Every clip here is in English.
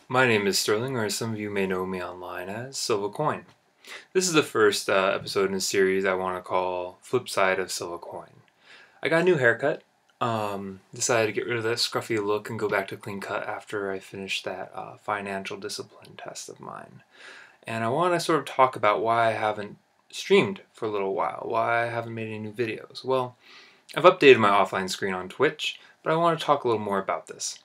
My name is Sterling, or some of you may know me online as SylvaCoin. This is the first episode in a series I want to call Flip Side of SylvaCoin. I got a new haircut. Decided to get rid of that scruffy look and go back to clean cut after I finished that financial discipline test of mine. And I want to sort of talk about why I haven't streamed for a little while, why I haven't made any new videos. Well, I've updated my offline screen on Twitch, but I want to talk a little more about this.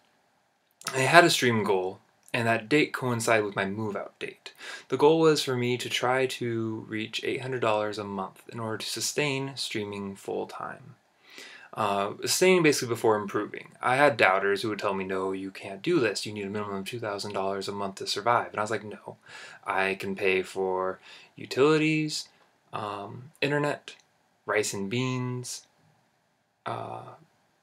I had a stream goal, and that date coincided with my move-out date. The goal was for me to try to reach $800 a month in order to sustain streaming full-time. Staying basically before improving. I had doubters who would tell me, no, you can't do this. You need a minimum of $2,000 a month to survive. And I was like, no, I can pay for utilities, internet, rice and beans,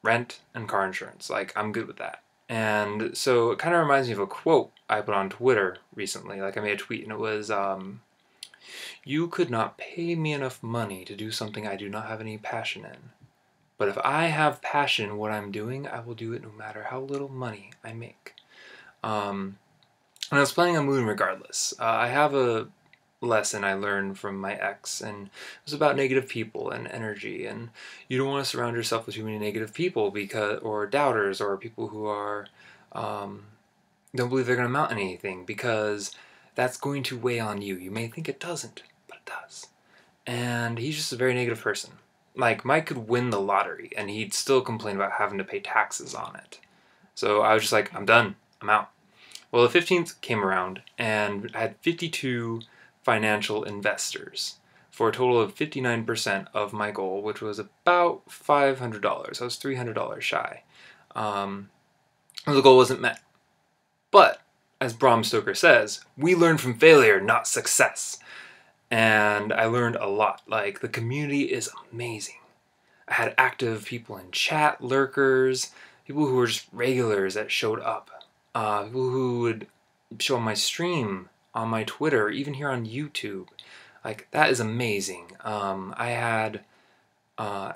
rent, and car insurance. Like, I'm good with that. And so it kind of reminds me of a quote I put on Twitter recently. Like, I made a tweet and it was, you could not pay me enough money to do something I do not have any passion in. But if I have passion in what I'm doing, I will do it no matter how little money I make. And I was planning on moving regardless. I have a lesson I learned from my ex, and it was about negative people and energy, and you don't want to surround yourself with too many negative people or doubters, or people who are don't believe they're going to amount to anything, because that's going to weigh on you. You may think it doesn't, but it does. And he's just a very negative person. Like, Mike could win the lottery and he'd still complain about having to pay taxes on it. So I was just like, I'm done, I'm out. Well, the 15th came around and I had 52 financial investors for a total of 59% of my goal, which was about $500. I was $300 shy. The goal wasn't met. But, as Bram Stoker says, we learn from failure, not success. And I learned a lot. Like, the community is amazing. I had active people in chat, lurkers, people who were just regulars that showed up, people who would show on my stream, on my Twitter, even here on YouTube. Like, that is amazing. I had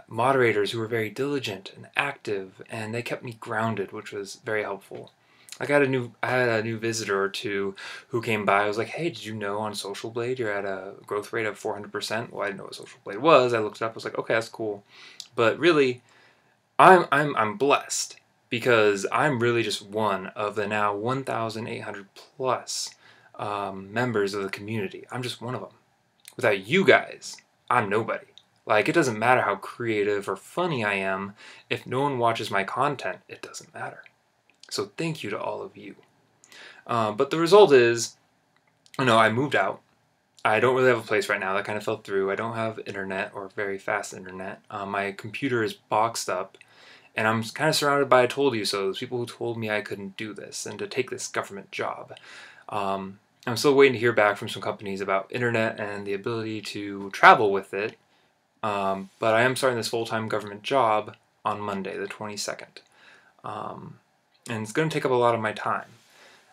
moderators who were very diligent and active, and they kept me grounded, which was very helpful. Like, I had a new visitor or two who came by. I was like, hey, did you know on Social Blade you're at a growth rate of 400%? Well, I didn't know what Social Blade was. I looked it up. I was like, okay, that's cool. But really, I'm blessed, because I'm really just one of the now 1,800 plus members of the community. I'm just one of them. Without you guys, I'm nobody. Like, it doesn't matter how creative or funny I am. If no one watches my content, it doesn't matter. So thank you to all of you. But the result is, I moved out. I don't really have a place right now. That kind of fell through. I don't have internet, or very fast internet. My computer is boxed up, and I'm kind of surrounded by I told you so. Those people who told me I couldn't do this and to take this government job. I'm still waiting to hear back from some companies about internet and the ability to travel with it. But I am starting this full-time government job on Monday, the 22nd. And it's going to take up a lot of my time.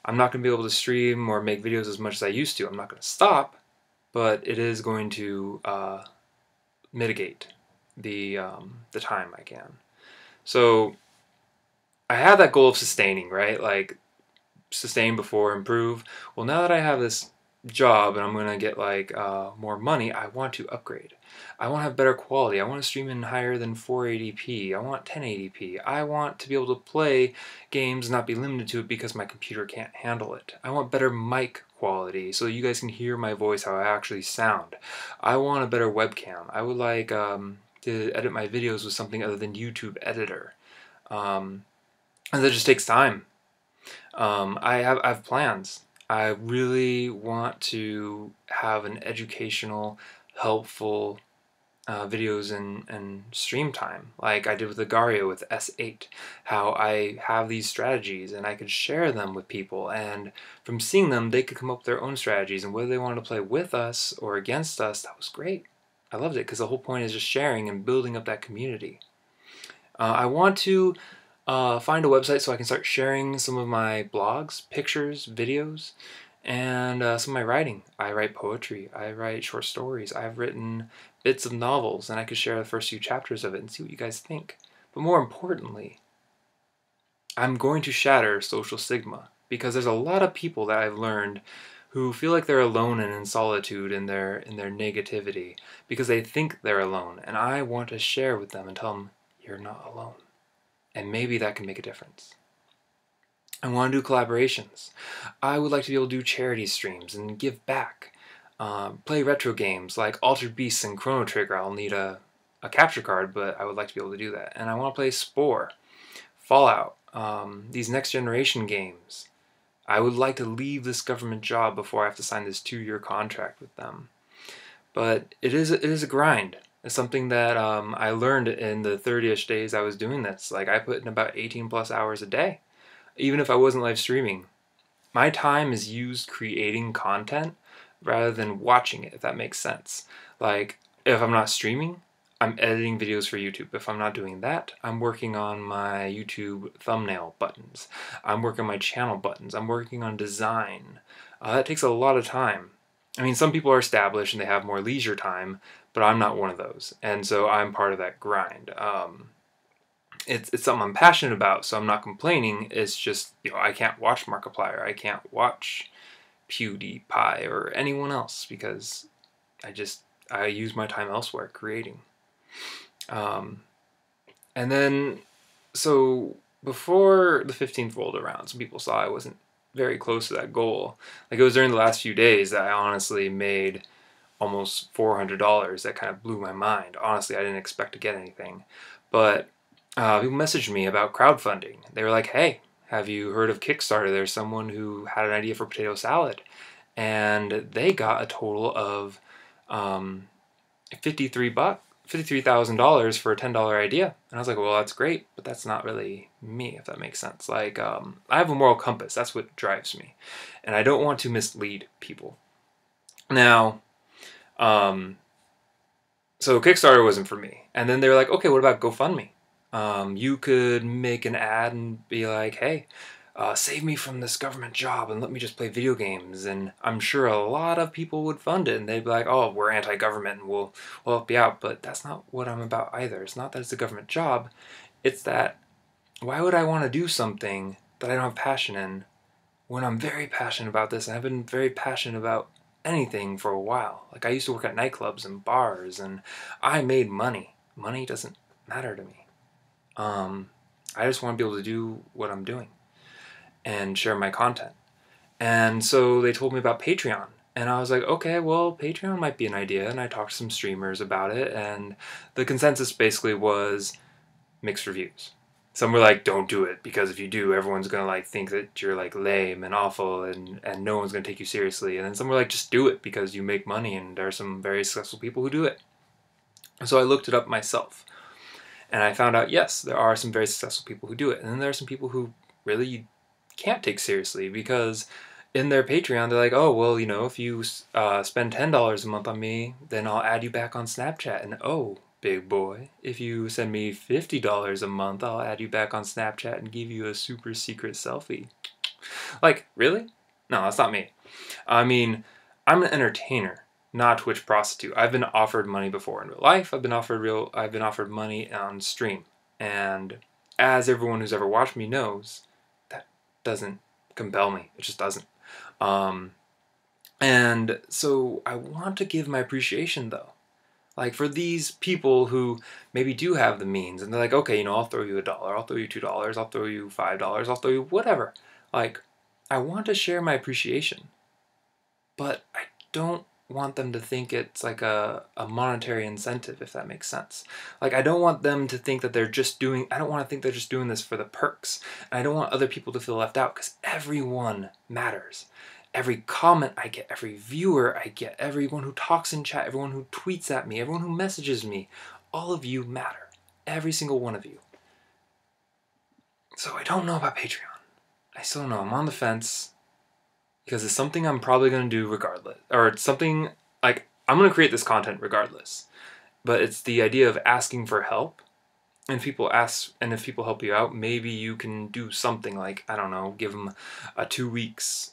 I'm not going to be able to stream or make videos as much as I used to. I'm not going to stop, but it is going to mitigate the time I can. So I had that goal of sustaining, right? Like, sustain before improve. Well, now that I have this job and I'm going to get like more money, I want to upgrade. I want to have better quality. I want to stream in higher than 480p. I want 1080p. I want to be able to play games and not be limited to it because my computer can't handle it. I want better mic quality so you guys can hear my voice, how I actually sound. I want a better webcam. I would like to edit my videos with something other than YouTube Editor. And that just takes time. I have plans. I really want to have an educational, helpful videos and stream time, like I did with Agario with S8, how I have these strategies and I could share them with people, and from seeing them they could come up with their own strategies, and whether they wanted to play with us or against us, that was great. I loved it, because the whole point is just sharing and building up that community. I want to find a website so I can start sharing some of my blogs, pictures, videos, and some of my writing. I write poetry, I write short stories, I've written bits of novels, and I could share the first few chapters of it and see what you guys think. But more importantly, I'm going to shatter social stigma. because there's a lot of people that I've learned who feel like they're alone and in solitude in their negativity because they think they're alone, and I want to share with them and tell them you're not alone, and maybe that can make a difference. I want to do collaborations. I would like to be able to do charity streams and give back. Play retro games like Altered Beasts and Chrono Trigger. I'll need a capture card, but I would like to be able to do that. And I want to play Spore, Fallout, these next generation games. I would like to leave this government job before I have to sign this 2-year contract with them. But it is a grind. It's something that I learned in the 30-ish days I was doing this. Like, I put in about 18 plus hours a day, even if I wasn't live streaming. My time is used creating content rather than watching it, if that makes sense. Like, if I'm not streaming, I'm editing videos for YouTube. If I'm not doing that, I'm working on my YouTube thumbnail buttons. I'm working on my channel buttons. I'm working on design. That takes a lot of time. I mean, some people are established and they have more leisure time, but I'm not one of those. And so I'm part of that grind. It's something I'm passionate about, so I'm not complaining. It's just, I can't watch Markiplier. I can't watch PewDiePie or anyone else because I use my time elsewhere creating. And then, so before the 15th rolled around, some people saw I wasn't very close to that goal. Like, it was during the last few days that I honestly made almost $400. That kind of blew my mind. Honestly, I didn't expect to get anything. But people messaged me about crowdfunding. They were like, hey, have you heard of Kickstarter? There's someone who had an idea for potato salad. And they got a total of $53,000 for a $10 idea. And I was like, well, that's great, but that's not really me, if that makes sense. Like, I have a moral compass. That's what drives me. And I don't want to mislead people. Now, so Kickstarter wasn't for me. And then they were like, okay, what about GoFundMe? You could make an ad and be like, hey, save me from this government job and let me just play video games. And I'm sure a lot of people would fund it, and they'd be like, oh, we're anti-government and we'll help you out. But that's not what I'm about either. It's not that it's a government job. It's that, why would I want to do something that I don't have passion in when I'm very passionate about this? And I've been very passionate about anything for a while. Like, I used to work at nightclubs and bars, and I made money. Money doesn't matter to me. I just want to be able to do what I'm doing and share my content. And so they told me about Patreon. And I was like, okay, well, Patreon might be an idea. And I talked to some streamers about it. And the consensus basically was mixed reviews. Some were like, don't do it, because if you do, everyone's going to like think that you're like lame and awful and no one's going to take you seriously. And then some were like, just do it because you make money and there are some very successful people who do it. So I looked it up myself. And I found out, yes, there are some very successful people who do it. And then there are some people who really you can't take seriously, because in their Patreon, they're like, oh, well, if you spend $10 a month on me, then I'll add you back on Snapchat. And oh, big boy, if you send me $50 a month, I'll add you back on Snapchat and give you a super secret selfie. Like, really? No, that's not me. I mean, I'm an entertainer, not a Twitch prostitute. I've been offered money before in real life. I've been offered money on stream. And as everyone who's ever watched me knows, that doesn't compel me. It just doesn't. And so I want to give my appreciation, though. Like, for these people who maybe do have the means, and they're like, okay, I'll throw you $1, I'll throw you $2, I'll throw you $5, I'll throw you whatever. Like, I want to share my appreciation, but I don't want them to think it's like a monetary incentive, if that makes sense. Like, I don't want them to think that I don't want to think they're just doing this for the perks. And I don't want other people to feel left out, because everyone matters. Every comment I get, every viewer I get, everyone who talks in chat, everyone who tweets at me, everyone who messages me, all of you matter. Every single one of you. So I don't know about Patreon. I still don't know. I'm on the fence, because it's something I'm probably going to do regardless. Or it's something, like, I'm going to create this content regardless. But it's the idea of asking for help. And if people help you out, maybe you can do something like, I don't know, give them a 2 weeks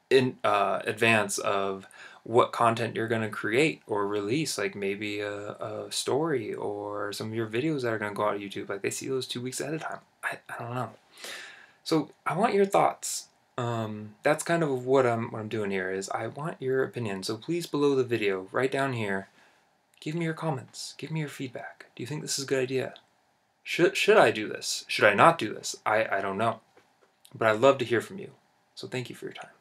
in advance of what content you're going to create or release. Like, maybe a story or some of your videos that are going to go out on YouTube. Like, they see those 2 weeks ahead of time. I don't know. So I want your thoughts. That's kind of what I'm doing here is I want your opinion. So please below the video, right down here, give me your comments. Give me your feedback. Do you think this is a good idea? Should I do this? Should I not do this? I don't know. But I'd love to hear from you. So thank you for your time.